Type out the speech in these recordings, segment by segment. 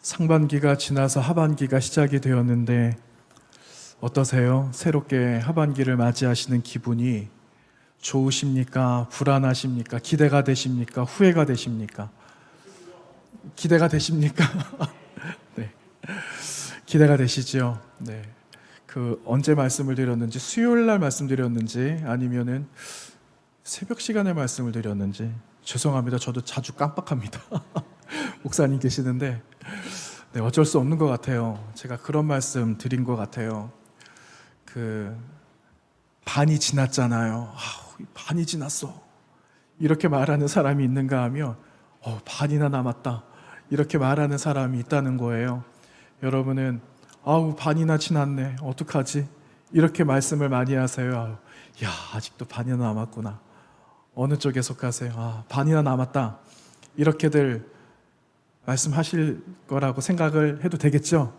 상반기가 지나서 하반기가 시작이 되었는데 어떠세요? 새롭게 하반기를 맞이하시는 기분이 좋으십니까? 불안하십니까? 기대가 되십니까? 후회가 되십니까? 기대가 되십니까? 네. 기대가 되시죠? 네. 언제 말씀을 드렸는지, 수요일 날 말씀드렸는지, 아니면은 새벽 시간에 말씀을 드렸는지, 죄송합니다. 저도 자주 깜빡합니다. 목사님 계시는데, 네, 어쩔 수 없는 것 같아요. 제가 그런 말씀 드린 것 같아요. 반이 지났잖아요. 반이 지났어. 이렇게 말하는 사람이 있는가 하면, 반이나 남았다. 이렇게 말하는 사람이 있다는 거예요. 여러분은, 반이나 지났네. 어떡하지? 이렇게 말씀을 많이 하세요. 아직도 반이나 남았구나. 어느 쪽에 속하세요? 반이나 남았다. 이렇게들 말씀하실 거라고 생각을 해도 되겠죠?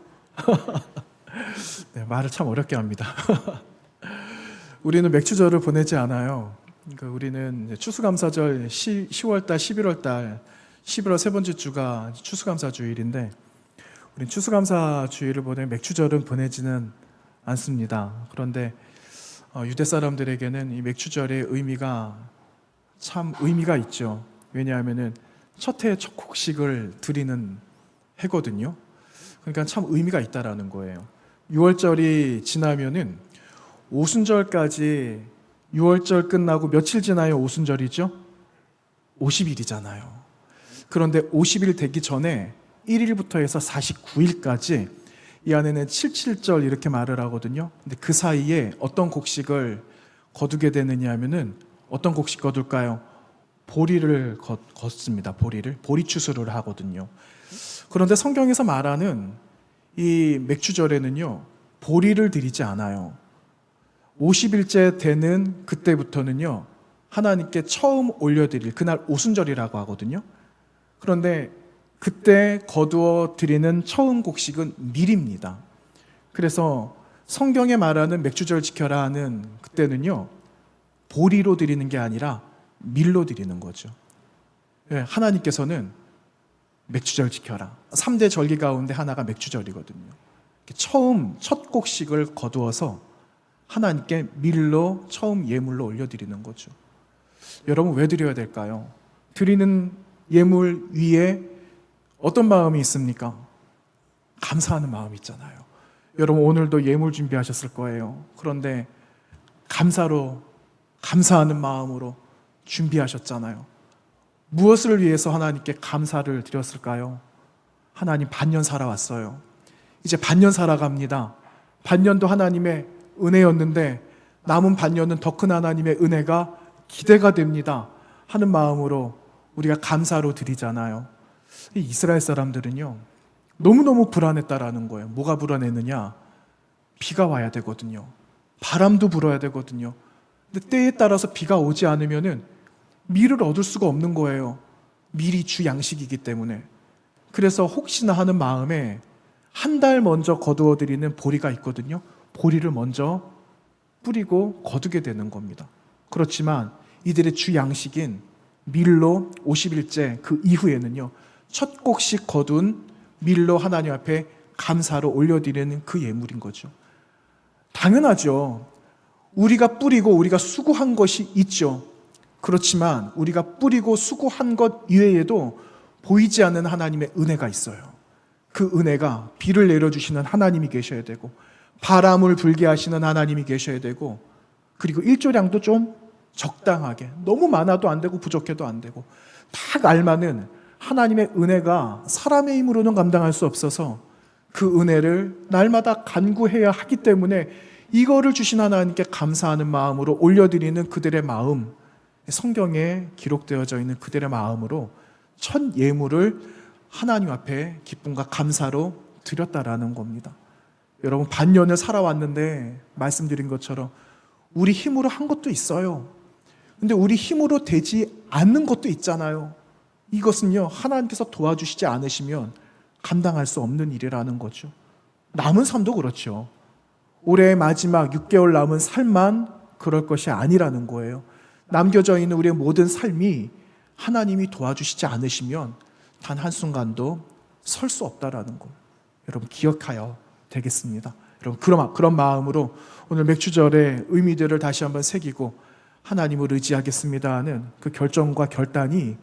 네, 말을 참 어렵게 합니다. 우리는 맥주절을 보내지 않아요. 우리는 추수감사절 10월달, 11월달, 11월 세 번째 주가 추수감사주일인데 우리는 추수감사주일을 보내 맥주절은 보내지는 않습니다. 그런데 유대 사람들에게는 이 맥주절의 의미가 참 의미가 있죠. 왜냐하면은 첫 해 첫 곡식을 드리는 해거든요. 그러니까 참 의미가 있다라는 거예요. 6월절이 지나면은 오순절까지 6월절 끝나고 며칠 지나요? 오순절이죠? 50일이잖아요. 그런데 50일 되기 전에 1일부터 해서 49일까지 이 안에는 77절 이렇게 말을 하거든요. 근데 그 사이에 어떤 곡식을 거두게 되느냐 하면은 어떤 곡식 거둘까요? 보리를 걷습니다. 보리 추수를 하거든요. 그런데 성경에서 말하는 이 맥주절에는요, 보리를 드리지 않아요. 50일째 되는 그때부터는요, 하나님께 처음 올려드릴 그날 오순절이라고 하거든요. 그런데 그때 거두어 드리는 처음 곡식은 밀입니다. 그래서 성경에 말하는 맥주절 지켜라 하는 그때는요, 보리로 드리는 게 아니라 밀로 드리는 거죠. 하나님께서는 맥주절 지켜라. 3대 절기 가운데 하나가 맥주절이거든요. 첫 곡식을 거두어서 하나님께 밀로 처음 예물로 올려드리는 거죠. 여러분 왜 드려야 될까요? 드리는 예물 위에 어떤 마음이 있습니까? 감사하는 마음이 있잖아요. 여러분 오늘도 예물 준비하셨을 거예요. 그런데 감사하는 마음으로 준비하셨잖아요. 무엇을 위해서 하나님께 감사를 드렸을까요? 하나님 반년 살아왔어요. 이제 반년 살아갑니다. 반년도 하나님의 은혜였는데 남은 반년은 더 큰 하나님의 은혜가 기대가 됩니다 하는 마음으로 우리가 감사로 드리잖아요. 이 이스라엘 사람들은요, 너무너무 불안했다라는 거예요. 뭐가 불안했느냐? 비가 와야 되거든요. 바람도 불어야 되거든요. 근데 때에 따라서 비가 오지 않으면은 밀을 얻을 수가 없는 거예요. 밀이 주 양식이기 때문에. 그래서 혹시나 하는 마음에 한 달 먼저 거두어 드리는 보리가 있거든요. 보리를 먼저 뿌리고 거두게 되는 겁니다. 그렇지만 이들의 주 양식인 밀로 50일째 그 이후에는요, 첫 곡씩 거둔 밀로 하나님 앞에 감사로 올려드리는 그 예물인 거죠. 당연하죠. 우리가 뿌리고 우리가 수고한 것이 있죠. 그렇지만 우리가 뿌리고 수고한 것 이외에도 보이지 않는 하나님의 은혜가 있어요. 그 은혜가 비를 내려주시는 하나님이 계셔야 되고 바람을 불게 하시는 하나님이 계셔야 되고 그리고 일조량도 좀 적당하게, 너무 많아도 안 되고 부족해도 안 되고 딱 알맞는 하나님의 은혜가 사람의 힘으로는 감당할 수 없어서 그 은혜를 날마다 간구해야 하기 때문에 이거를 주신 하나님께 감사하는 마음으로 올려드리는 그들의 마음, 성경에 기록되어져 있는 그들의 마음으로 첫 예물을 하나님 앞에 기쁨과 감사로 드렸다라는 겁니다. 여러분 반년을 살아왔는데 말씀드린 것처럼 우리 힘으로 한 것도 있어요. 근데 우리 힘으로 되지 않는 것도 있잖아요. 이것은요, 하나님께서 도와주시지 않으시면 감당할 수 없는 일이라는 거죠. 남은 삶도 그렇죠. 올해의 마지막 6개월 남은 삶만 그럴 것이 아니라는 거예요. 남겨져 있는 우리의 모든 삶이 하나님이 도와주시지 않으시면 단 한순간도 설 수 없다라는 걸 여러분 기억하여 되겠습니다. 여러분 그런 마음으로 오늘 맥주절의 의미들을 다시 한번 새기고 하나님을 의지하겠습니다 하는 그 결정과 결단이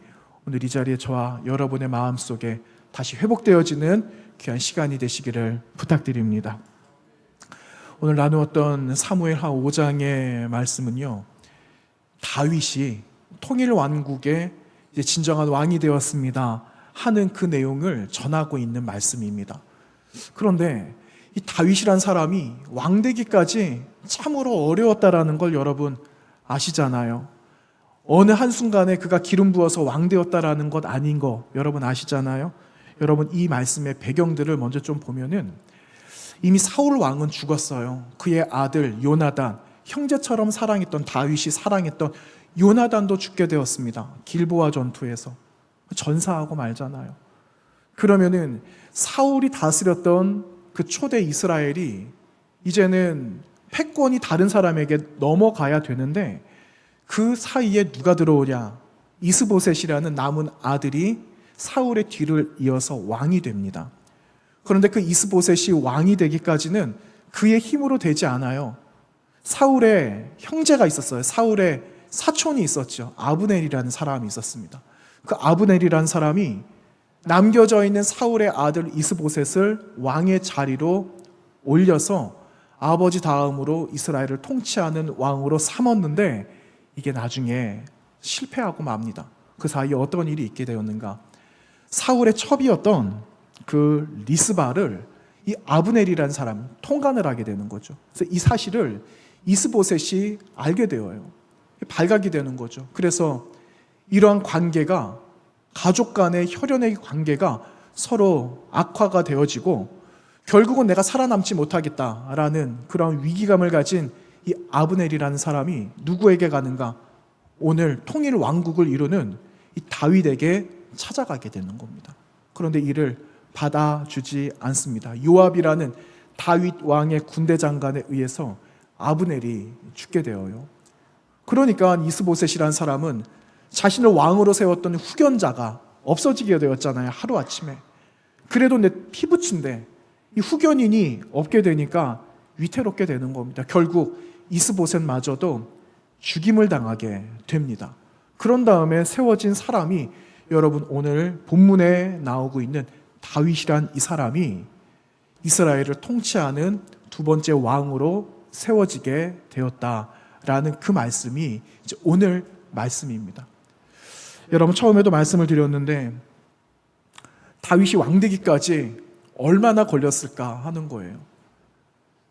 오늘 이 자리에 저와 여러분의 마음속에 다시 회복되어지는 귀한 시간이 되시기를 부탁드립니다. 오늘 나누었던 사무엘하 5장의 말씀은요, 다윗이 통일 왕국의 이제 진정한 왕이 되었습니다 하는 그 내용을 전하고 있는 말씀입니다. 그런데 이 다윗이란 사람이 왕 되기까지 참으로 어려웠다라는 걸 여러분 아시잖아요. 어느 한순간에 그가 기름 부어서 왕 되었다라는 것 아닌 거 여러분 아시잖아요. 여러분 이 말씀의 배경들을 먼저 좀 보면은 이미 사울 왕은 죽었어요. 그의 아들 요나단, 형제처럼 사랑했던 다윗이 사랑했던 요나단도 죽게 되었습니다. 길보아 전투에서 전사하고 말잖아요. 그러면은 사울이 다스렸던 그 초대 이스라엘이 이제는 패권이 다른 사람에게 넘어가야 되는데 그 사이에 누가 들어오냐? 이스보셋이라는 남은 아들이 사울의 뒤를 이어서 왕이 됩니다. 그런데 그 이스보셋이 왕이 되기까지는 그의 힘으로 되지 않아요. 사울의 형제가 있었어요. 사울의 사촌이 있었죠. 아브넬이라는 사람이 있었습니다. 그 아브넬이라는 사람이 남겨져 있는 사울의 아들 이스보셋을 왕의 자리로 올려서 아버지 다음으로 이스라엘을 통치하는 왕으로 삼았는데 이게 나중에 실패하고 맙니다. 그 사이에 어떤 일이 있게 되었는가? 사울의 첩이었던 그 리스바를 이 아브넬이라는 사람이 통간을 하게 되는 거죠. 그래서 이 사실을 이스보셋이 알게 되어요. 발각이 되는 거죠. 그래서 이러한 관계가 가족 간의 혈연의 관계가 서로 악화가 되어지고 결국은 내가 살아남지 못하겠다라는 그런 위기감을 가진 이 아브넬이라는 사람이 누구에게 가는가? 오늘 통일 왕국을 이루는 이 다윗에게 찾아가게 되는 겁니다. 그런데 이를 받아주지 않습니다. 요압이라는 다윗 왕의 군대 장관에 의해서 아브넬이 죽게 되어요. 그러니까 이스보셋이라는 사람은 자신을 왕으로 세웠던 후견자가 없어지게 되었잖아요. 하루아침에. 그래도 내 피부친데 이 후견인이 없게 되니까 위태롭게 되는 겁니다. 결국 이스보셋마저도 죽임을 당하게 됩니다. 그런 다음에 세워진 사람이 여러분 오늘 본문에 나오고 있는 다윗이란 이 사람이 이스라엘을 통치하는 두 번째 왕으로 세워지게 되었다라는 그 말씀이 이제 오늘 말씀입니다. 여러분 처음에도 말씀을 드렸는데 다윗이 왕 되기까지 얼마나 걸렸을까 하는 거예요.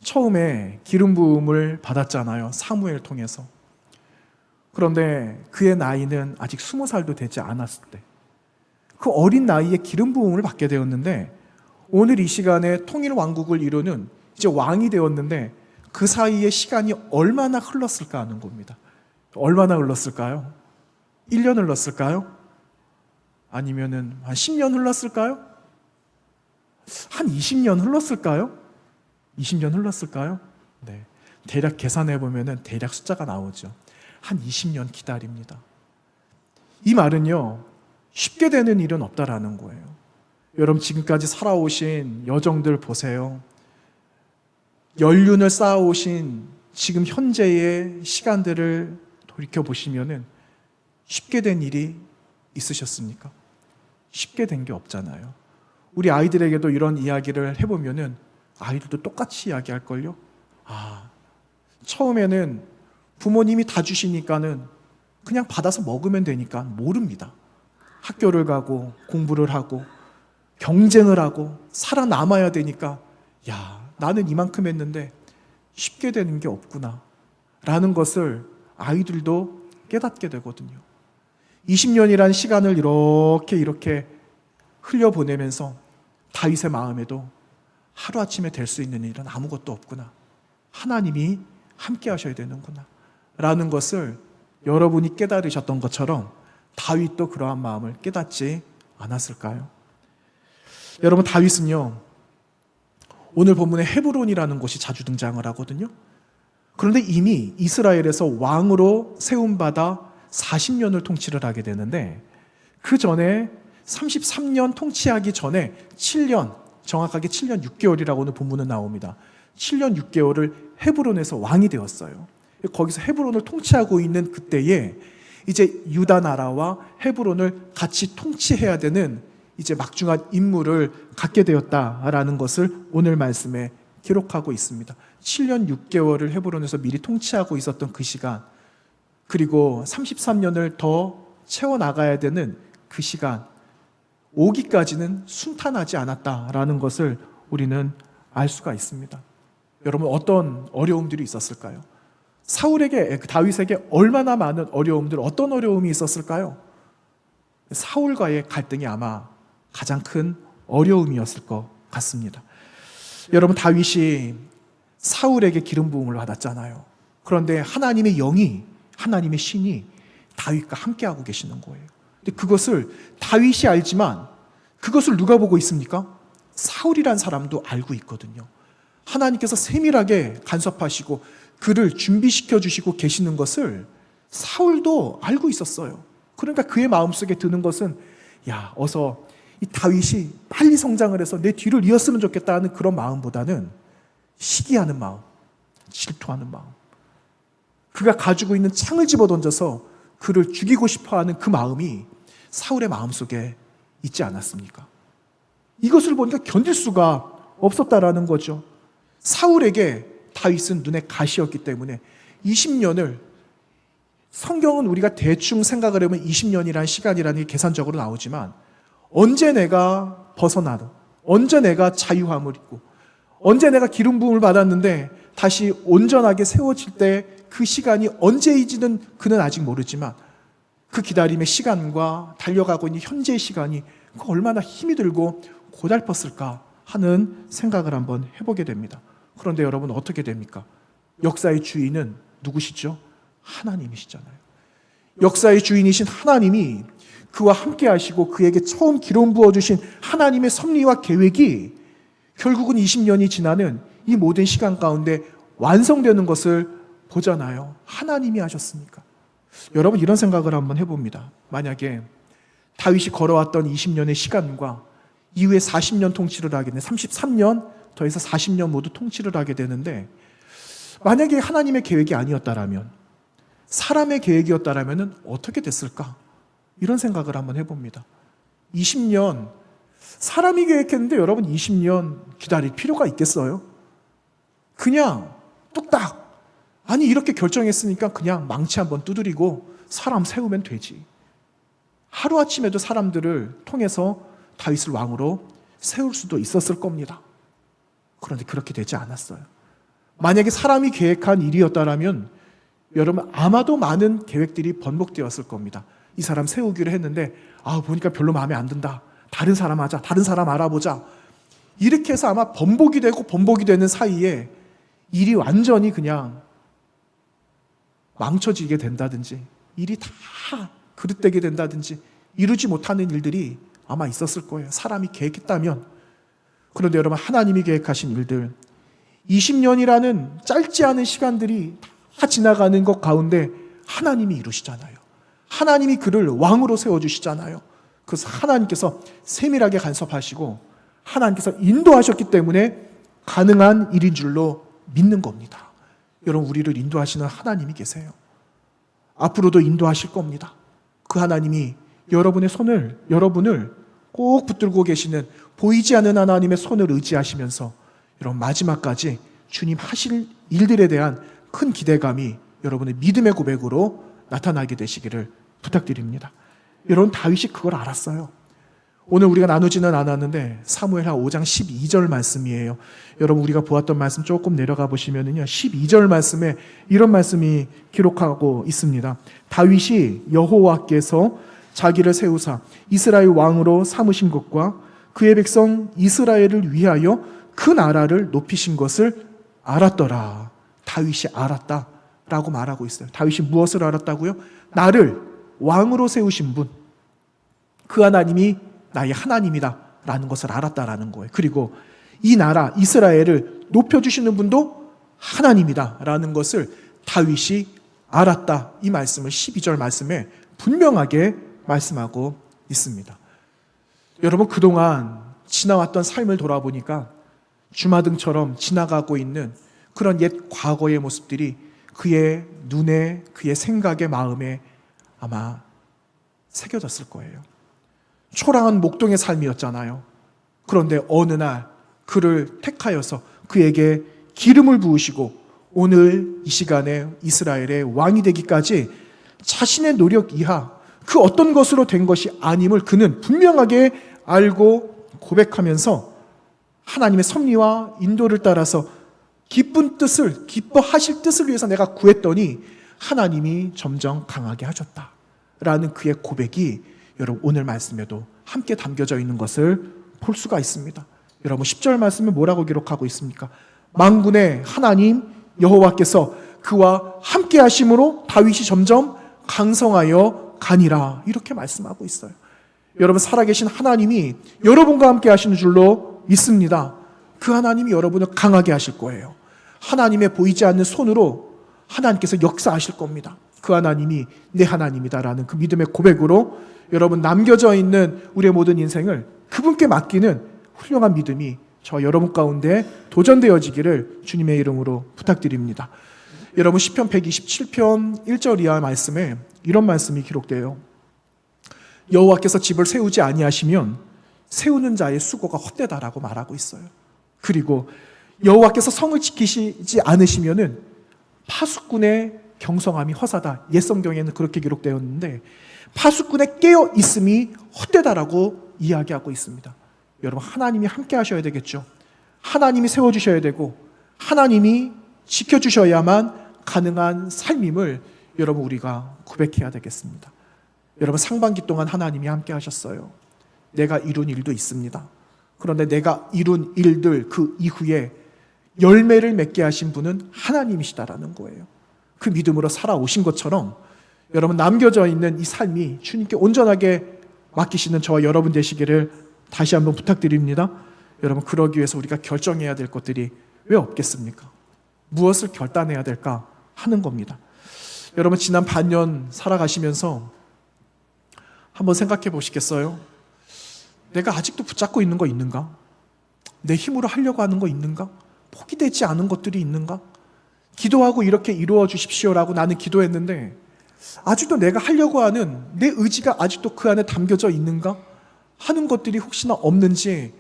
처음에 기름 부음을 받았잖아요. 사무엘 통해서. 그런데 그의 나이는 아직 20살도 되지 않았을 때 그 어린 나이에 기름 부음을 받게 되었는데 오늘 이 시간에 통일 왕국을 이루는 이제 왕이 되었는데 그 사이에 시간이 얼마나 흘렀을까 하는 겁니다. 얼마나 흘렀을까요? 1년 흘렀을까요? 아니면은 한 10년 흘렀을까요? 한 20년 흘렀을까요? 20년 흘렀을까요? 네. 대략 계산해 보면은 대략 숫자가 나오죠. 한 20년 기다립니다. 이 말은요, 쉽게 되는 일은 없다라는 거예요. 여러분 지금까지 살아오신 여정들 보세요. 연륜을 쌓아오신 지금 현재의 시간들을 돌이켜 보시면은 쉽게 된 일이 있으셨습니까? 쉽게 된 게 없잖아요. 우리 아이들에게도 이런 이야기를 해보면은 아이들도 똑같이 이야기할걸요? 처음에는 부모님이 다 주시니까는 그냥 받아서 먹으면 되니까 모릅니다. 학교를 가고 공부를 하고 경쟁을 하고 살아남아야 되니까 나는 이만큼 했는데 쉽게 되는 게 없구나 라는 것을 아이들도 깨닫게 되거든요. 20년이란 시간을 이렇게 흘려보내면서 다윗의 마음에도 하루아침에 될 수 있는 일은 아무것도 없구나. 하나님이 함께 하셔야 되는구나 라는 것을 여러분이 깨달으셨던 것처럼 다윗도 그러한 마음을 깨닫지 않았을까요? 여러분 다윗은요, 오늘 본문에 헤브론이라는 곳이 자주 등장을 하거든요. 그런데 이미 이스라엘에서 왕으로 세움받아 40년을 통치를 하게 되는데 그 전에 33년 통치하기 전에 7년, 정확하게 7년 6개월이라고 오늘 본문은 나옵니다. 7년 6개월을 헤브론에서 왕이 되었어요. 거기서 헤브론을 통치하고 있는 그때에 이제 유다 나라와 헤브론을 같이 통치해야 되는 이제 막중한 임무를 갖게 되었다라는 것을 오늘 말씀에 기록하고 있습니다. 7년 6개월을 헤브론에서 미리 통치하고 있었던 그 시간, 그리고 33년을 더 채워나가야 되는 그 시간, 오기까지는 순탄하지 않았다라는 것을 우리는 알 수가 있습니다. 여러분, 어떤 어려움들이 있었을까요? 다윗에게 얼마나 많은 어려움들, 어떤 어려움이 있었을까요? 사울과의 갈등이 아마 가장 큰 어려움이었을 것 같습니다. 여러분, 다윗이 사울에게 기름 부음을 받았잖아요. 그런데 하나님의 영이, 하나님의 신이 다윗과 함께하고 계시는 거예요. 근데 그것을 다윗이 알지만 그것을 누가 보고 있습니까? 사울이란 사람도 알고 있거든요. 하나님께서 세밀하게 간섭하시고 그를 준비시켜 주시고 계시는 것을 사울도 알고 있었어요. 그러니까 그의 마음속에 드는 것은, 야, 어서 이 다윗이 빨리 성장을 해서 내 뒤를 이었으면 좋겠다는 그런 마음보다는 시기하는 마음, 질투하는 마음, 그가 가지고 있는 창을 집어던져서 그를 죽이고 싶어하는 그 마음이 사울의 마음속에 있지 않았습니까? 이것을 보니까 견딜 수가 없었다라는 거죠. 사울에게 다윗은 눈에 가시였기 때문에 20년을, 성경은 우리가 대충 생각을 해보면 20년이라는 시간이라는 게 계산적으로 나오지만, 언제 내가 벗어나도, 언제 내가 자유함을 입고, 언제 내가 기름 부음을 받았는데 다시 온전하게 세워질 때 그 시간이 언제이지는 그는 아직 모르지만, 그 기다림의 시간과 달려가고 있는 현재의 시간이 그 얼마나 힘이 들고 고달팠을까 하는 생각을 한번 해보게 됩니다. 그런데 여러분, 어떻게 됩니까? 역사의 주인은 누구시죠? 하나님이시잖아요. 역사의 주인이신 하나님이 그와 함께 하시고 그에게 처음 기름 부어주신 하나님의 섭리와 계획이 결국은 20년이 지나는 이 모든 시간 가운데 완성되는 것을 보잖아요. 하나님이 하셨으니까. 여러분, 이런 생각을 한번 해봅니다. 만약에 다윗이 걸어왔던 20년의 시간과 이후에 40년 통치를 하게 되는, 33년 더해서 40년 모두 통치를 하게 되는데, 만약에 하나님의 계획이 아니었다라면, 사람의 계획이었다라면 어떻게 됐을까? 이런 생각을 한번 해봅니다. 20년, 사람이 계획했는데 여러분 20년 기다릴 필요가 있겠어요? 그냥 뚝딱, 아니 이렇게 결정했으니까 그냥 망치 한번 두드리고 사람 세우면 되지. 하루아침에도 사람들을 통해서 다윗을 왕으로 세울 수도 있었을 겁니다. 그런데 그렇게 되지 않았어요. 만약에 사람이 계획한 일이었다면 여러분, 아마도 많은 계획들이 번복되었을 겁니다. 이 사람 세우기로 했는데 보니까 별로 마음에 안 든다. 다른 사람 하자. 다른 사람 알아보자. 이렇게 해서 아마 번복이 되고 번복이 되는 사이에 일이 완전히 그냥 망쳐지게 된다든지, 일이 다 그릇되게 된다든지, 이루지 못하는 일들이 아마 있었을 거예요. 사람이 계획했다면. 그런데 여러분, 하나님이 계획하신 일들, 20년이라는 짧지 않은 시간들이 다 지나가는 것 가운데 하나님이 이루시잖아요. 하나님이 그를 왕으로 세워주시잖아요. 그래서 하나님께서 세밀하게 간섭하시고 하나님께서 인도하셨기 때문에 가능한 일인 줄로 믿는 겁니다. 여러분, 우리를 인도하시는 하나님이 계세요. 앞으로도 인도하실 겁니다. 그 하나님이 여러분을 꼭 붙들고 계시는, 보이지 않는 하나님의 손을 의지하시면서 여러분, 마지막까지 주님 하실 일들에 대한 큰 기대감이 여러분의 믿음의 고백으로 나타나게 되시기를 부탁드립니다. 여러분, 다윗이 그걸 알았어요. 오늘 우리가 나누지는 않았는데 사무엘하 5장 12절 말씀이에요. 여러분, 우리가 보았던 말씀 조금 내려가 보시면은요, 12절 말씀에 이런 말씀이 기록하고 있습니다. 다윗이 여호와께서 자기를 세우사 이스라엘 왕으로 삼으신 것과 그의 백성 이스라엘을 위하여 그 나라를 높이신 것을 알았더라. 다윗이 알았다라고 말하고 있어요. 다윗이 무엇을 알았다고요? 나를 왕으로 세우신 분, 그 하나님이 나의 하나님이다 라는 것을 알았다라는 거예요. 그리고 이 나라 이스라엘을 높여주시는 분도 하나님이다 라는 것을 다윗이 알았다. 이 말씀을 12절 말씀에 분명하게 말씀하고 있습니다. 여러분, 그동안 지나왔던 삶을 돌아보니까 주마등처럼 지나가고 있는 그런 옛 과거의 모습들이 그의 눈에, 그의 생각에, 마음에 아마 새겨졌을 거예요. 초라한 목동의 삶이었잖아요. 그런데 어느 날 그를 택하여서 그에게 기름을 부으시고 오늘 이 시간에 이스라엘의 왕이 되기까지 자신의 노력 이하 그 어떤 것으로 된 것이 아님을 그는 분명하게 알고 고백하면서 하나님의 섭리와 인도를 따라서 기뻐하실 뜻을 위해서 내가 구했더니 하나님이 점점 강하게 하셨다라는 그의 고백이 여러분 오늘 말씀에도 함께 담겨져 있는 것을 볼 수가 있습니다. 여러분 10절 말씀은 뭐라고 기록하고 있습니까? 만군의 하나님 여호와께서 그와 함께 하심으로 다윗이 점점 강성하여 가니라, 이렇게 말씀하고 있어요. 여러분, 살아계신 하나님이 여러분과 함께 하시는 줄로 믿습니다. 그 하나님이 여러분을 강하게 하실 거예요. 하나님의 보이지 않는 손으로 하나님께서 역사하실 겁니다. 그 하나님이 내 하나님이다라는 그 믿음의 고백으로 여러분 남겨져 있는 우리의 모든 인생을 그분께 맡기는 훌륭한 믿음이 저 여러분 가운데 도전되어지기를 주님의 이름으로 부탁드립니다. 여러분 시편 127편 1절 이하 말씀에 이런 말씀이 기록돼요. 여호와께서 집을 세우지 아니하시면 세우는 자의 수고가 헛되다라고 말하고 있어요. 그리고 여호와께서 성을 지키시지 않으시면은 파수꾼의 경성함이 허사다. 옛 성경에는 그렇게 기록되었는데 파수꾼의 깨어 있음이 헛되다라고 이야기하고 있습니다. 여러분, 하나님이 함께 하셔야 되겠죠. 하나님이 세워주셔야 되고 하나님이 지켜주셔야만 가능한 삶임을 여러분 우리가 고백해야 되겠습니다. 여러분, 상반기 동안 하나님이 함께 하셨어요. 내가 이룬 일도 있습니다. 그런데 내가 이룬 일들 그 이후에 열매를 맺게 하신 분은 하나님이시다라는 거예요. 그 믿음으로 살아오신 것처럼 여러분 남겨져 있는 이 삶이 주님께 온전하게 맡기시는 저와 여러분 되시기를 다시 한번 부탁드립니다. 여러분, 그러기 위해서 우리가 결정해야 될 것들이 왜 없겠습니까? 무엇을 결단해야 될까 하는 겁니다. 여러분, 지난 반년 살아가시면서 한번 생각해 보시겠어요? 내가 아직도 붙잡고 있는 거 있는가? 내 힘으로 하려고 하는 거 있는가? 포기되지 않은 것들이 있는가? 기도하고 이렇게 이루어 주십시오라고 나는 기도했는데 아직도 내가 하려고 하는 내 의지가 아직도 그 안에 담겨져 있는가? 하는 것들이 혹시나 없는지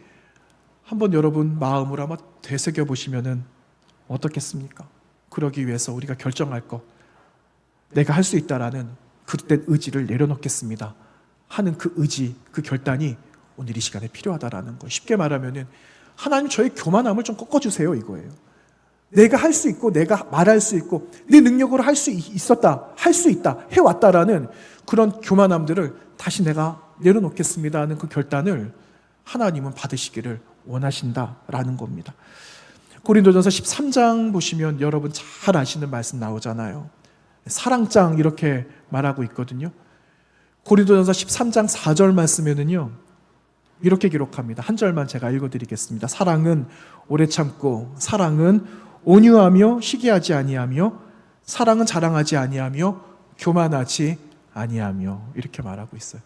한번 여러분 마음으로 한번 되새겨 보시면은 어떻겠습니까? 그러기 위해서 우리가 결정할 것, 내가 할 수 있다라는 그릇된 의지를 내려놓겠습니다 하는 그 의지, 그 결단이 오늘 이 시간에 필요하다라는 거. 쉽게 말하면은 하나님 저의 교만함을 좀 꺾어주세요 이거예요. 내가 할 수 있고 내가 말할 수 있고 내 능력으로 할 수 있었다, 할 수 있다, 해왔다라는 그런 교만함들을 다시 내가 내려놓겠습니다 하는 그 결단을 하나님은 받으시기를 원하신다라는 겁니다. 고린도전서 13장 보시면 여러분 잘 아시는 말씀 나오잖아요. 사랑장 이렇게 말하고 있거든요. 고린도전서 13장 4절 말씀에는요 이렇게 기록합니다. 한 절만 제가 읽어드리겠습니다. 사랑은 오래 참고, 사랑은 온유하며 시기하지 아니하며, 사랑은 자랑하지 아니하며 교만하지 아니하며, 이렇게 말하고 있어요.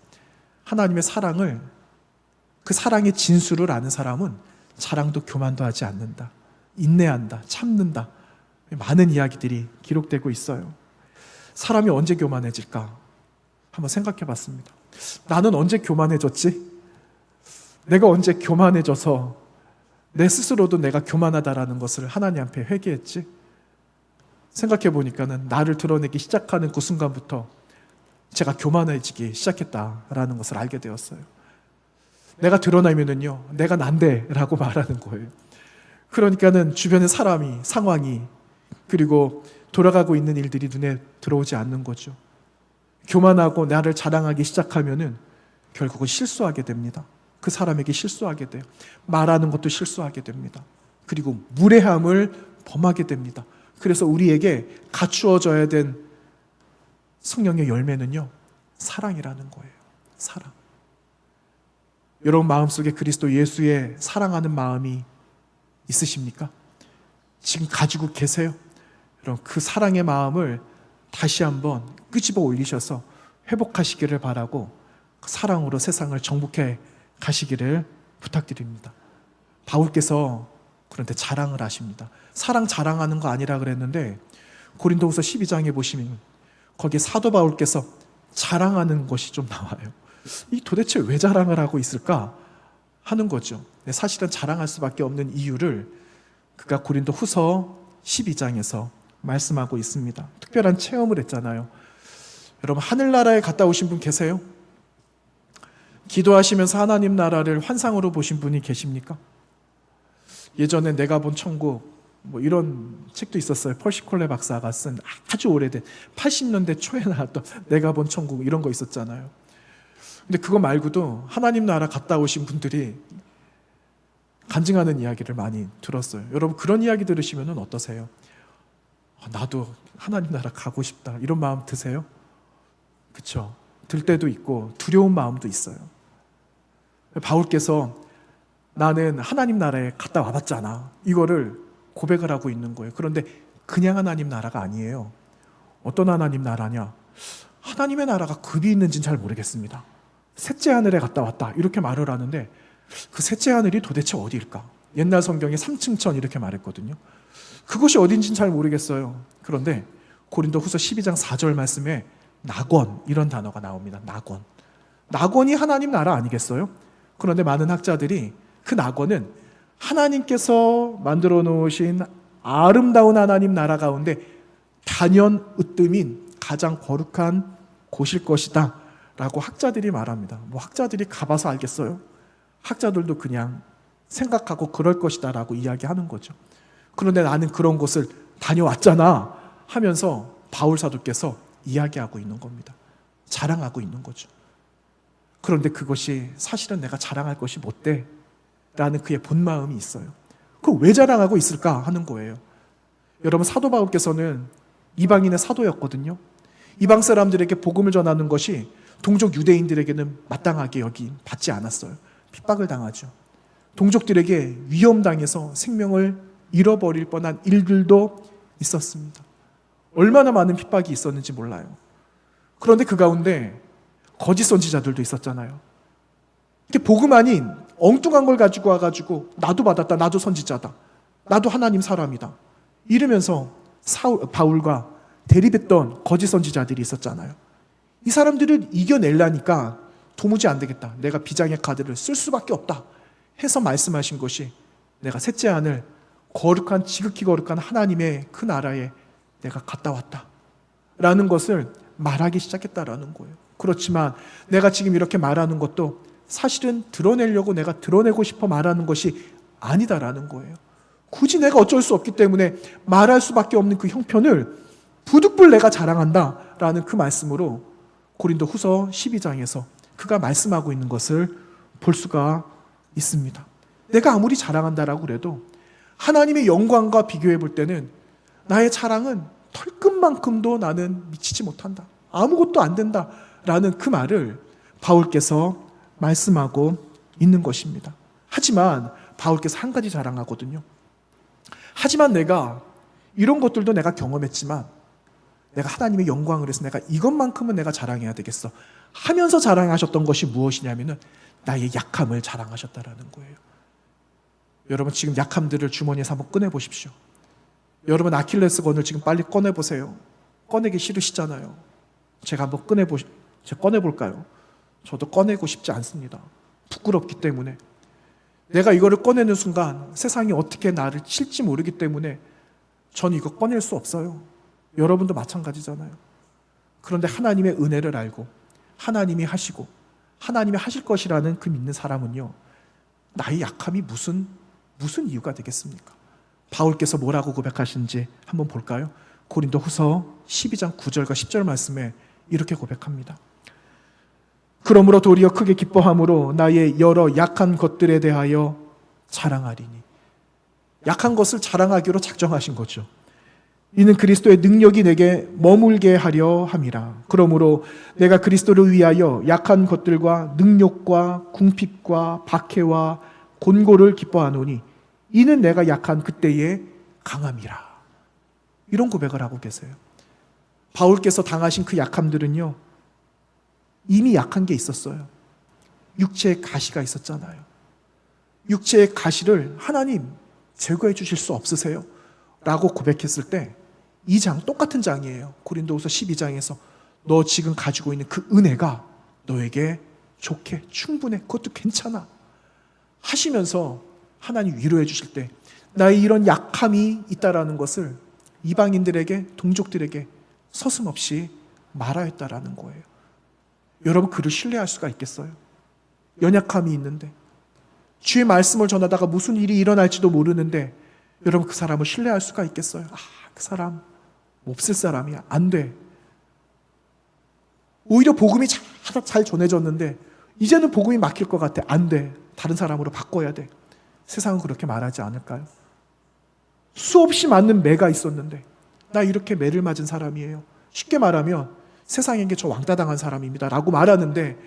하나님의 사랑을, 그 사랑의 진수를 아는 사람은 자랑도 교만도 하지 않는다, 인내한다, 참는다, 많은 이야기들이 기록되고 있어요. 사람이 언제 교만해질까? 한번 생각해 봤습니다. 나는 언제 교만해졌지? 내가 언제 교만해져서 내 스스로도 내가 교만하다라는 것을 하나님 앞에 회개했지? 생각해 보니까는 나를 드러내기 시작하는 그 순간부터 제가 교만해지기 시작했다라는 것을 알게 되었어요. 내가 드러나면은요, 내가 난데라고 말하는 거예요. 그러니까는 주변의 사람이, 상황이, 그리고 돌아가고 있는 일들이 눈에 들어오지 않는 거죠. 교만하고 나를 자랑하기 시작하면은 결국은 실수하게 됩니다. 그 사람에게 실수하게 돼요. 말하는 것도 실수하게 됩니다. 그리고 무례함을 범하게 됩니다. 그래서 우리에게 갖추어져야 된 성령의 열매는요, 사랑이라는 거예요. 사랑. 여러분 마음속에 그리스도 예수의 사랑하는 마음이 있으십니까? 지금 가지고 계세요? 여러분 그 사랑의 마음을 다시 한번 끄집어 올리셔서 회복하시기를 바라고 그 사랑으로 세상을 정복해 가시기를 부탁드립니다. 바울께서 그런데 자랑을 하십니다. 사랑 자랑하는 거 아니라 그랬는데 고린도후서 12장에 보시면 거기에 사도 바울께서 자랑하는 것이 좀 나와요. 이 도대체 왜 자랑을 하고 있을까 하는 거죠. 사실은 자랑할 수밖에 없는 이유를 그가 고린도후서 12장에서 말씀하고 있습니다. 특별한 체험을 했잖아요. 여러분, 하늘나라에 갔다 오신 분 계세요? 기도하시면서 하나님 나라를 환상으로 보신 분이 계십니까? 예전에 내가 본 천국 이런 책도 있었어요. 펄시 콜레 박사가 쓴 아주 오래된 80년대 초에 나왔던 내가 본 천국 이런 거 있었잖아요. 근데 그거 말고도 하나님 나라 갔다 오신 분들이 간증하는 이야기를 많이 들었어요. 여러분, 그런 이야기 들으시면 어떠세요? 나도 하나님 나라 가고 싶다 이런 마음 드세요? 그렇죠? 들 때도 있고 두려운 마음도 있어요. 바울께서 나는 하나님 나라에 갔다 와봤잖아 이거를 고백을 하고 있는 거예요. 그런데 그냥 하나님 나라가 아니에요. 어떤 하나님 나라냐? 하나님의 나라가 급이 있는지는 잘 모르겠습니다. 셋째 하늘에 갔다 왔다 이렇게 말을 하는데 그 셋째 하늘이 도대체 어디일까? 옛날 성경에 3층천 이렇게 말했거든요. 그것이 어딘지는 잘 모르겠어요. 그런데 고린도후서 12장 4절 말씀에 낙원 이런 단어가 나옵니다. 낙원. 낙원이 하나님 나라 아니겠어요? 그런데 많은 학자들이 그 낙원은 하나님께서 만들어 놓으신 아름다운 하나님 나라 가운데 단연 으뜸인 가장 거룩한 곳일 것이다 라고 학자들이 말합니다. 학자들이 가봐서 알겠어요? 학자들도 그냥 생각하고 그럴 것이다 라고 이야기하는 거죠. 그런데 나는 그런 곳을 다녀왔잖아 하면서 바울 사도께서 이야기하고 있는 겁니다. 자랑하고 있는 거죠. 그런데 그것이 사실은 내가 자랑할 것이 못돼 라는 그의 본마음이 있어요. 그럼 왜 자랑하고 있을까 하는 거예요. 여러분, 사도 바울께서는 이방인의 사도였거든요. 이방 사람들에게 복음을 전하는 것이 동족 유대인들에게는 마땅하게 받지 않았어요. 핍박을 당하죠. 동족들에게 위험당해서 생명을 잃어버릴 뻔한 일들도 있었습니다. 얼마나 많은 핍박이 있었는지 몰라요. 그런데 그 가운데 거짓 선지자들도 있었잖아요. 이렇게 복음 아닌 엉뚱한 걸 가지고 와가지고 나도 받았다, 나도 선지자다, 나도 하나님 사람이다 이러면서 바울과 대립했던 거짓 선지자들이 있었잖아요. 이 사람들을 이겨내려니까 도무지 안 되겠다, 내가 비장의 카드를 쓸 수밖에 없다 해서 말씀하신 것이 내가 셋째 하늘 거룩한, 지극히 거룩한 하나님의 그 나라에 내가 갔다 왔다 라는 것을 말하기 시작했다라는 거예요. 그렇지만 내가 지금 이렇게 말하는 것도 사실은 드러내려고 내가 드러내고 싶어 말하는 것이 아니다라는 거예요. 굳이 내가 어쩔 수 없기 때문에 말할 수밖에 없는 그 형편을 부득불 내가 자랑한다라는 그 말씀으로 고린도후서 12장에서 그가 말씀하고 있는 것을 볼 수가 있습니다. 내가 아무리 자랑한다라고 그래도 하나님의 영광과 비교해 볼 때는 나의 자랑은 털끝만큼도 나는 미치지 못한다, 아무것도 안 된다라는 그 말을 바울께서 말씀하고 있는 것입니다. 하지만 바울께서 한 가지 자랑하거든요. 하지만 내가 이런 것들도 내가 경험했지만 내가 하나님의 영광을 위해서 내가 이것만큼은 내가 자랑해야 되겠어 하면서 자랑하셨던 것이 무엇이냐면은 나의 약함을 자랑하셨다라는 거예요. 여러분, 지금 약함들을 주머니에서 한번 꺼내보십시오. 여러분, 아킬레스건을 지금 빨리 꺼내보세요. 꺼내기 싫으시잖아요. 제가 한번 제가 꺼내볼까요? 저도 꺼내고 싶지 않습니다. 부끄럽기 때문에. 내가 이거를 꺼내는 순간 세상이 어떻게 나를 칠지 모르기 때문에 저는 이거 꺼낼 수 없어요. 여러분도 마찬가지잖아요. 그런데 하나님의 은혜를 알고 하나님이 하시고 하나님이 하실 것이라는 그 믿는 사람은요, 나의 약함이 무슨 이유가 되겠습니까? 바울께서 뭐라고 고백하시는지 한번 볼까요? 고린도후서 12장 9절과 10절 말씀에 이렇게 고백합니다. 그러므로 도리어 크게 기뻐함으로 나의 여러 약한 것들에 대하여 자랑하리니. 약한 것을 자랑하기로 작정하신 거죠. 이는 그리스도의 능력이 내게 머물게 하려 함이라. 그러므로 내가 그리스도를 위하여 약한 것들과 능력과 궁핍과 박해와 곤고를 기뻐하노니 이는 내가 약한 그때의 강함이라. 이런 고백을 하고 계세요. 바울께서 당하신 그 약함들은요, 이미 약한 게 있었어요. 육체의 가시가 있었잖아요. 육체의 가시를 하나님 제거해 주실 수 없으세요? 라고 고백했을 때 이 장, 똑같은 장이에요. 고린도후서 12장에서 너 지금 가지고 있는 그 은혜가 너에게 좋게 충분해, 그것도 괜찮아 하시면서 하나님 위로해 주실 때 나의 이런 약함이 있다라는 것을 이방인들에게, 동족들에게 서슴없이 말하였다라는 거예요. 여러분, 그를 신뢰할 수가 있겠어요? 연약함이 있는데, 주의 말씀을 전하다가 무슨 일이 일어날지도 모르는데 여러분, 그 사람을 신뢰할 수가 있겠어요? 그 사람 몹쓸 사람이야, 안 돼. 오히려 복음이 잘 전해졌는데 이제는 복음이 막힐 것 같아, 안 돼. 다른 사람으로 바꿔야 돼. 세상은 그렇게 말하지 않을까요? 수없이 맞는 매가 있었는데 나 이렇게 매를 맞은 사람이에요. 쉽게 말하면 세상에게 저 왕따당한 사람입니다 라고 말하는데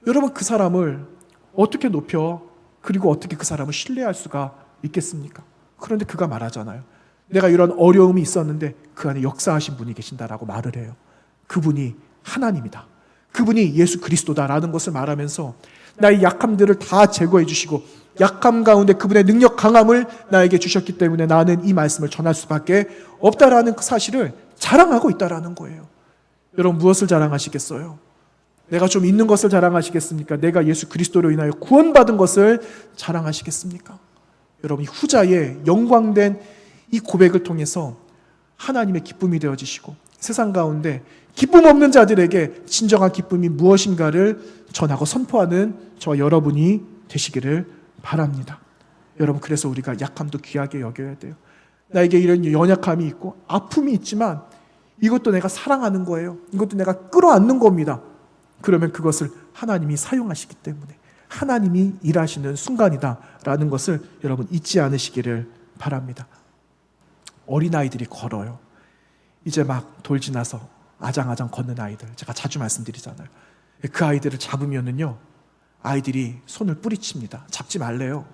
여러분, 그 사람을 어떻게 높여, 그리고 어떻게 그 사람을 신뢰할 수가 있겠습니까? 그런데 그가 말하잖아요. 내가 이런 어려움이 있었는데 그 안에 역사하신 분이 계신다라고 말을 해요. 그분이 하나님이다, 그분이 예수 그리스도다라는 것을 말하면서 나의 약함들을 다 제거해 주시고 약함 가운데 그분의 능력 강함을 나에게 주셨기 때문에 나는 이 말씀을 전할 수밖에 없다라는 그 사실을 자랑하고 있다라는 거예요. 여러분, 무엇을 자랑하시겠어요? 내가 좀 있는 것을 자랑하시겠습니까? 내가 예수 그리스도로 인하여 구원받은 것을 자랑하시겠습니까? 여러분, 이 후자의 영광된 이 고백을 통해서 하나님의 기쁨이 되어지시고 세상 가운데 기쁨 없는 자들에게 진정한 기쁨이 무엇인가를 전하고 선포하는 저와 여러분이 되시기를 바랍니다. 여러분, 그래서 우리가 약함도 귀하게 여겨야 돼요. 나에게 이런 연약함이 있고 아픔이 있지만 이것도 내가 사랑하는 거예요. 이것도 내가 끌어안는 겁니다. 그러면 그것을 하나님이 사용하시기 때문에 하나님이 일하시는 순간이다라는 것을 여러분 잊지 않으시기를 바랍니다. 어린아이들이 걸어요. 이제 막 돌 지나서 아장아장 걷는 아이들, 제가 자주 말씀드리잖아요. 그 아이들을 잡으면은요, 아이들이 손을 뿌리칩니다. 잡지 말래요.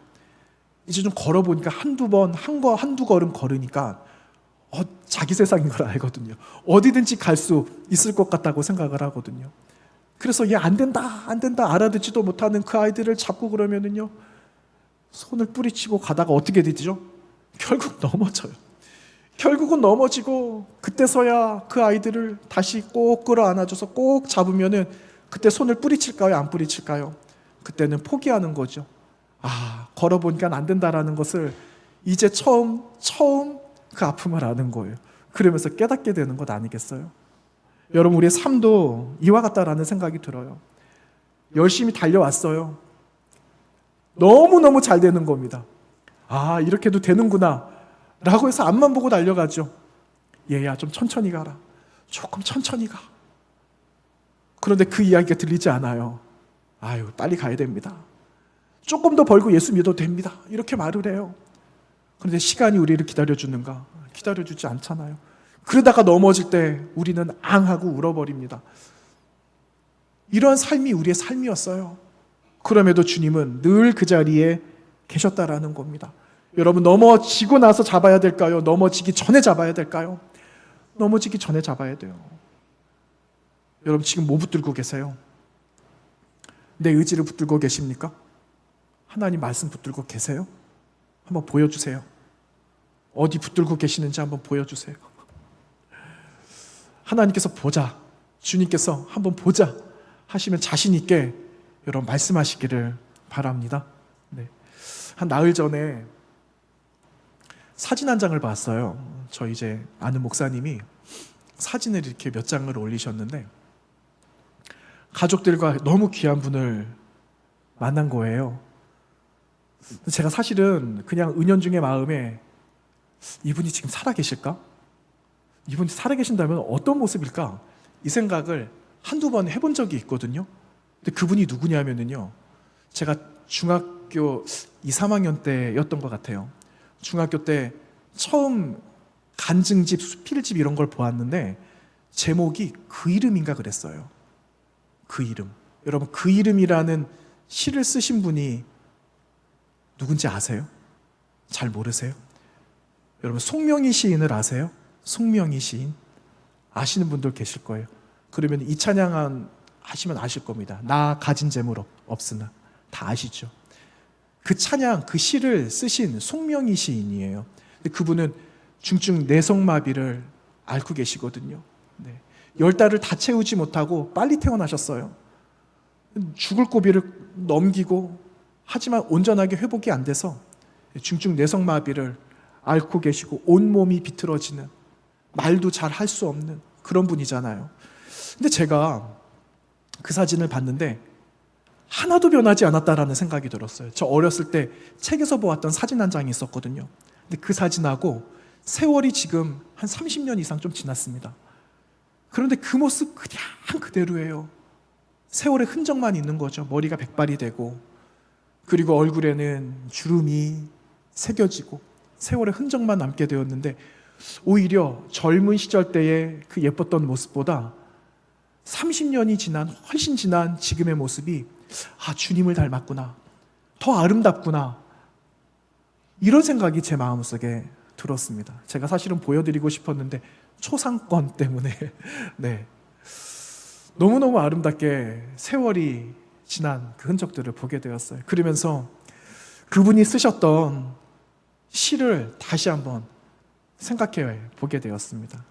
이제 좀 걸어보니까 한두 걸음 걸으니까 자기 세상인 걸 알거든요. 어디든지 갈 수 있을 것 같다고 생각을 하거든요. 그래서 얘 안 된다 알아듣지도 못하는 그 아이들을 잡고 그러면은요, 손을 뿌리치고 가다가 어떻게 되죠? 결국 넘어져요. 결국은 넘어지고 그때서야 그 아이들을 다시 꼭 끌어안아줘서 꼭 잡으면은 그때 손을 뿌리칠까요? 안 뿌리칠까요? 그때는 포기하는 거죠. 걸어보니까 안 된다라는 것을 이제 처음 그 아픔을 아는 거예요. 그러면서 깨닫게 되는 것 아니겠어요? 여러분, 우리의 삶도 이와 같다라는 생각이 들어요. 열심히 달려왔어요. 너무너무 잘 되는 겁니다. 이렇게도 되는구나 라고 해서 앞만 보고 달려가죠. 얘야, 좀 천천히 가라. 조금 천천히 가. 그런데 그 이야기가 들리지 않아요. 빨리 가야 됩니다. 조금 더 벌고 예수 믿어도 됩니다. 이렇게 말을 해요. 그런데 시간이 우리를 기다려주는가? 기다려주지 않잖아요. 그러다가 넘어질 때 우리는 앙하고 울어버립니다. 이런 삶이 우리의 삶이었어요. 그럼에도 주님은 늘 그 자리에 계셨다라는 겁니다. 여러분, 넘어지고 나서 잡아야 될까요? 넘어지기 전에 잡아야 될까요? 넘어지기 전에 잡아야 돼요. 여러분, 지금 뭐 붙들고 계세요? 내 의지를 붙들고 계십니까? 하나님 말씀 붙들고 계세요? 한번 보여주세요. 어디 붙들고 계시는지 한번 보여주세요. 하나님께서 보자, 주님께서 한번 보자 하시면 자신 있게 여러분 말씀하시기를 바랍니다. 한 나흘 전에 사진 한 장을 봤어요. 저 이제 아는 목사님이 사진을 이렇게 몇 장을 올리셨는데 가족들과 너무 귀한 분을 만난 거예요. 제가 사실은 그냥 은연중의 마음에 이분이 지금 살아계실까? 이분이 살아계신다면 어떤 모습일까? 이 생각을 한두 번 해본 적이 있거든요. 근데 그분이 누구냐면요, 제가 중학교 2, 3학년 때였던 것 같아요. 중학교 때 처음 간증집, 수필집 이런 걸 보았는데 제목이 그 이름인가 그랬어요. 그 이름. 여러분, 그 이름이라는 시를 쓰신 분이 누군지 아세요? 잘 모르세요? 여러분, 송명희 시인을 아세요? 송명희 시인 아시는 분들 계실 거예요. 그러면 이 찬양 하시면 아실 겁니다. 나 가진 재물 없으나. 다 아시죠? 그 찬양, 그 시를 쓰신 송명희 시인이에요. 근데 그분은 중증 내성마비를 앓고 계시거든요. 네. 10달을 다 채우지 못하고 빨리 퇴원하셨어요. 죽을 고비를 넘기고 하지만 온전하게 회복이 안 돼서 중증 내성마비를 앓고 계시고 온몸이 비틀어지는, 말도 잘 할 수 없는 그런 분이잖아요. 근데 제가 그 사진을 봤는데 하나도 변하지 않았다라는 생각이 들었어요. 저 어렸을 때 책에서 보았던 사진 한 장이 있었거든요. 근데 그 사진하고 세월이 지금 한 30년 이상 좀 지났습니다. 그런데 그 모습 그냥 그대로예요. 세월의 흔적만 있는 거죠. 머리가 백발이 되고, 그리고 얼굴에는 주름이 새겨지고 세월의 흔적만 남게 되었는데, 오히려 젊은 시절 때의 그 예뻤던 모습보다 30년이 지난, 훨씬 지난 지금의 모습이 주님을 닮았구나, 더 아름답구나, 이런 생각이 제 마음속에 들었습니다. 제가 사실은 보여드리고 싶었는데 초상권 때문에 네, 너무너무 아름답게 세월이 지난 그 흔적들을 보게 되었어요. 그러면서 그분이 쓰셨던 시를 다시 한번 생각해 보게 되었습니다.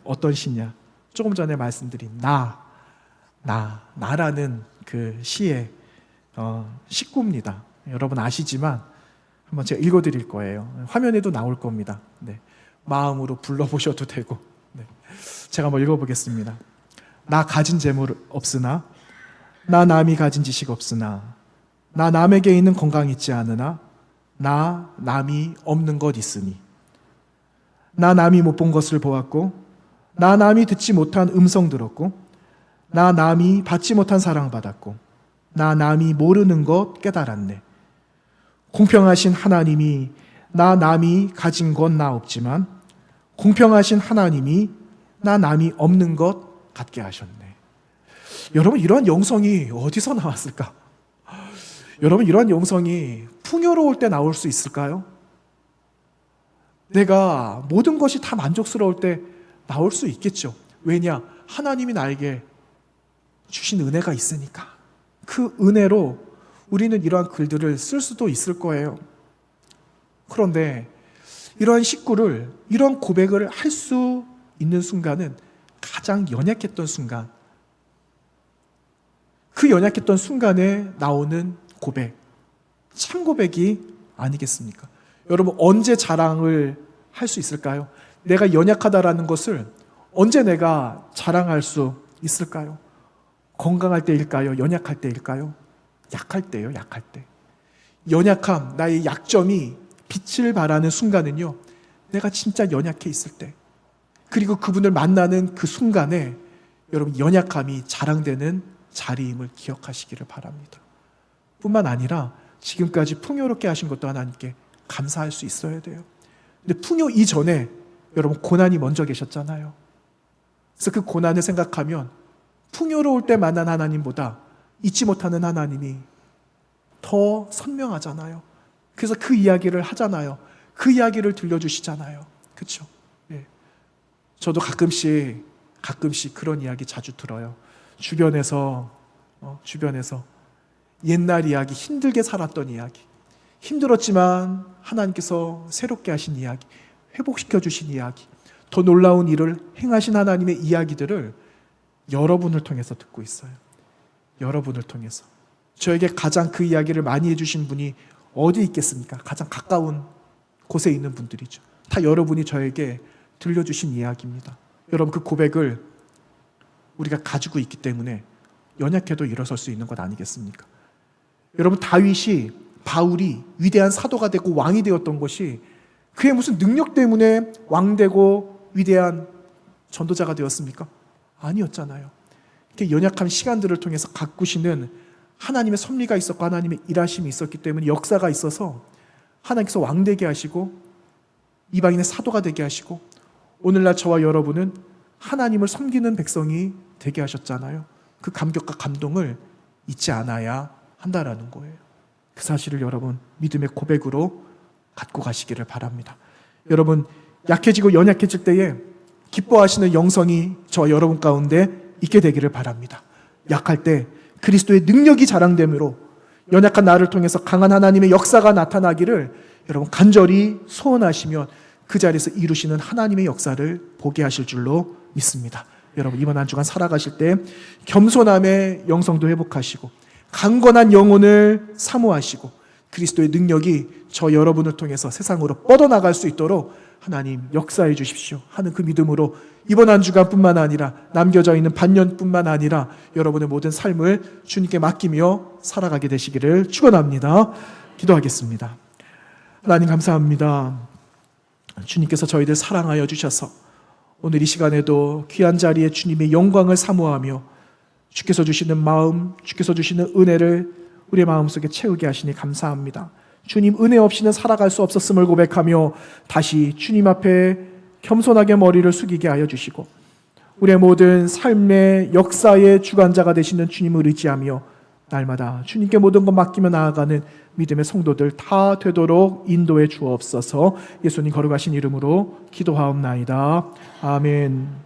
어떤 시냐? 조금 전에 말씀드린 나라는 그 시의 식구입니다. 여러분 아시지만 한번 제가 읽어드릴 거예요. 화면에도 나올 겁니다. 네. 마음으로 불러보셔도 되고. 네. 제가 한번 읽어보겠습니다. 나 가진 재물 없으나, 나 남이 가진 지식 없으나, 나 남에게 있는 건강 있지 않으나, 나 남이 없는 것 있으니, 나 남이 못 본 것을 보았고, 나 남이 듣지 못한 음성 들었고, 나 남이 받지 못한 사랑 받았고, 나 남이 모르는 것 깨달았네. 공평하신 하나님이 나 남이 가진 건 나 없지만 공평하신 하나님이 나 남이 없는 것 같게 하셨네. 여러분, 이러한 영성이 어디서 나왔을까? 여러분, 이러한 영성이 풍요로울 때 나올 수 있을까요? 내가 모든 것이 다 만족스러울 때 나올 수 있겠죠. 왜냐? 하나님이 나에게 주신 은혜가 있으니까. 그 은혜로 우리는 이러한 글들을 쓸 수도 있을 거예요. 그런데 이러한 식구를, 이러한 고백을 할 수 있는 순간은 가장 연약했던 순간, 그 연약했던 순간에 나오는 고백, 참 고백이 아니겠습니까? 여러분, 언제 자랑을 할 수 있을까요? 내가 연약하다라는 것을 언제 내가 자랑할 수 있을까요? 건강할 때일까요? 연약할 때일까요? 약할 때요, 약할 때. 연약함, 나의 약점이 빛을 발하는 순간은요, 내가 진짜 연약해 있을 때, 그리고 그분을 만나는 그 순간에 여러분, 연약함이 자랑되는 자리임을 기억하시기를 바랍니다. 뿐만 아니라 지금까지 풍요롭게 하신 것도 하나님께 감사할 수 있어야 돼요. 근데 풍요 이전에 여러분, 고난이 먼저 계셨잖아요. 그래서 그 고난을 생각하면 풍요로울 때 만난 하나님보다 잊지 못하는 하나님이 더 선명하잖아요. 그래서 그 이야기를 하잖아요. 그 이야기를 들려주시잖아요. 그렇죠? 예. 저도 가끔씩 그런 이야기 자주 들어요. 주변에서 옛날 이야기, 힘들게 살았던 이야기, 힘들었지만 하나님께서 새롭게 하신 이야기, 회복시켜 주신 이야기, 더 놀라운 일을 행하신 하나님의 이야기들을 여러분을 통해서 듣고 있어요. 여러분을 통해서. 저에게 가장 그 이야기를 많이 해주신 분이 어디 있겠습니까? 가장 가까운 곳에 있는 분들이죠. 다 여러분이 저에게 들려주신 이야기입니다. 여러분, 그 고백을 우리가 가지고 있기 때문에 연약해도 일어설 수 있는 것 아니겠습니까? 여러분, 바울이 위대한 사도가 되고 왕이 되었던 것이 그의 무슨 능력 때문에 왕되고 위대한 전도자가 되었습니까? 아니었잖아요. 이렇게 연약한 시간들을 통해서 가꾸시는 하나님의 섭리가 있었고 하나님의 일하심이 있었기 때문에, 역사가 있어서 하나님께서 왕되게 하시고 이방인의 사도가 되게 하시고 오늘날 저와 여러분은 하나님을 섬기는 백성이 되게 하셨잖아요. 그 감격과 감동을 잊지 않아야 한다라는 거예요. 그 사실을 여러분 믿음의 고백으로 갖고 가시기를 바랍니다. 여러분, 약해지고 연약해질 때에 기뻐하시는 영성이 저와 여러분 가운데 있게 되기를 바랍니다. 약할 때 그리스도의 능력이 자랑됨으로 연약한 나를 통해서 강한 하나님의 역사가 나타나기를 여러분 간절히 소원하시면 그 자리에서 이루시는 하나님의 역사를 보게 하실 줄로 믿습니다. 여러분 이번 한 주간 살아가실 때 겸손함의 영성도 회복하시고 강건한 영혼을 사모하시고 그리스도의 능력이 저 여러분을 통해서 세상으로 뻗어나갈 수 있도록 하나님 역사해 주십시오 하는 그 믿음으로 이번 한 주간뿐만 아니라 남겨져 있는 반년뿐만 아니라 여러분의 모든 삶을 주님께 맡기며 살아가게 되시기를 축원합니다. 기도하겠습니다. 하나님 감사합니다. 주님께서 저희들 사랑하여 주셔서 오늘 이 시간에도 귀한 자리에 주님의 영광을 사모하며 주께서 주시는 마음, 주께서 주시는 은혜를 우리의 마음속에 채우게 하시니 감사합니다. 주님 은혜 없이는 살아갈 수 없었음을 고백하며 다시 주님 앞에 겸손하게 머리를 숙이게 하여 주시고 우리의 모든 삶의 역사의 주관자가 되시는 주님을 의지하며 날마다 주님께 모든 것 맡기며 나아가는 믿음의 성도들 다 되도록 인도해 주옵소서. 예수님 거룩하신 이름으로 기도하옵나이다. 아멘.